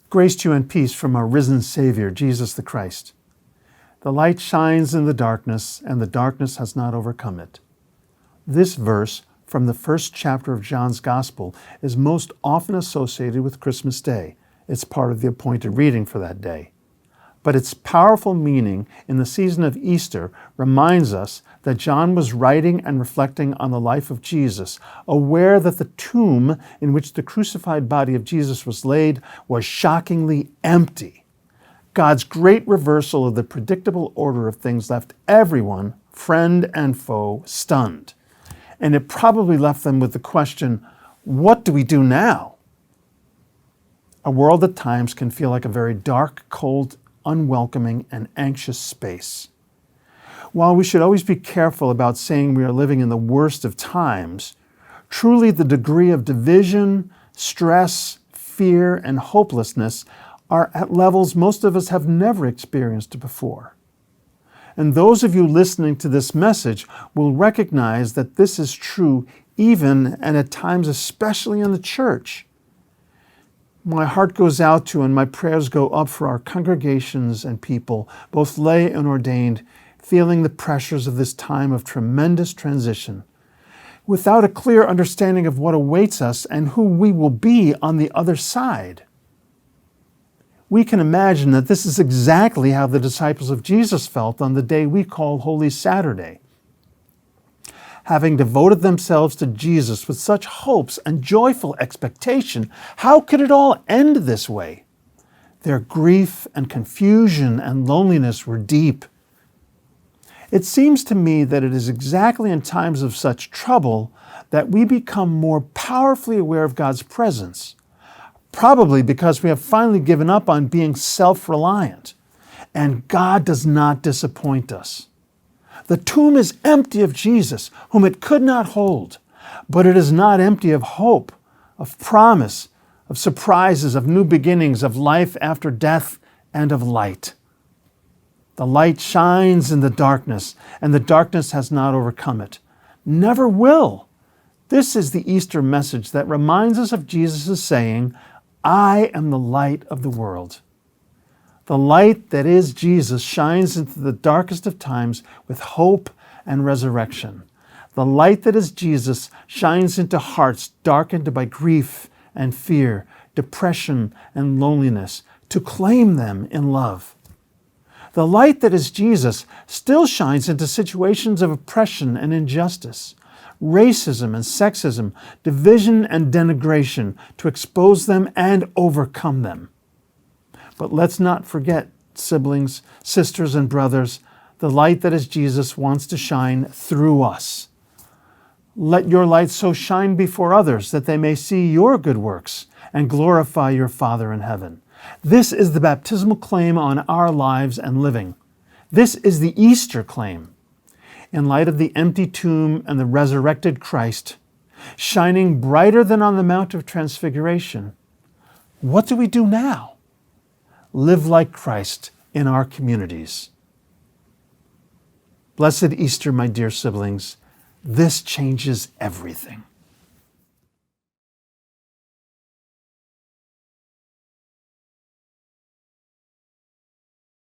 Grace to you and peace from our risen Savior, Jesus the Christ. The light shines in the darkness, and the darkness has not overcome it. This verse from the first chapter of John's Gospel is most often associated with Christmas Day. It's part of the appointed reading for that day. But its powerful meaning in the season of Easter reminds us that John was writing and reflecting on the life of Jesus, aware that the tomb in which the crucified body of Jesus was laid was shockingly empty. God's great reversal of the predictable order of things left everyone, friend and foe, stunned. And it probably left them with the question, what do we do now? A world at times can feel like a very dark, cold, unwelcoming, and anxious space. While we should always be careful about saying we are living in the worst of times, truly the degree of division, stress, fear, and hopelessness are at levels most of us have never experienced before. And those of you listening to this message will recognize that this is true even and at times especially in the church. My heart goes out to and my prayers go up for our congregations and people, both lay and ordained, feeling the pressures of this time of tremendous transition, without a clear understanding of what awaits us and who we will be on the other side. We can imagine that this is exactly how the disciples of Jesus felt on the day we call Holy Saturday. Having devoted themselves to Jesus with such hopes and joyful expectation, how could it all end this way? Their grief and confusion and loneliness were deep. It seems to me that it is exactly in times of such trouble that we become more powerfully aware of God's presence, probably because we have finally given up on being self-reliant, and God does not disappoint us. The tomb is empty of Jesus, whom it could not hold, but it is not empty of hope, of promise, of surprises, of new beginnings, of life after death, and of light. The light shines in the darkness, and the darkness has not overcome it. Never will. This is the Easter message that reminds us of Jesus' saying, I am the light of the world. The light that is Jesus shines into the darkest of times with hope and resurrection. The light that is Jesus shines into hearts darkened by grief and fear, depression and loneliness, to claim them in love. The light that is Jesus still shines into situations of oppression and injustice, racism and sexism, division and denigration, to expose them and overcome them. But let's not forget, siblings, sisters, and brothers, the light that is Jesus wants to shine through us. Let your light so shine before others that they may see your good works and glorify your Father in heaven. This is the baptismal claim on our lives and living. This is the Easter claim. In light of the empty tomb and the resurrected Christ, shining brighter than on the Mount of Transfiguration, what do we do now? Live like Christ in our communities. Blessed Easter, my dear siblings. This changes everything.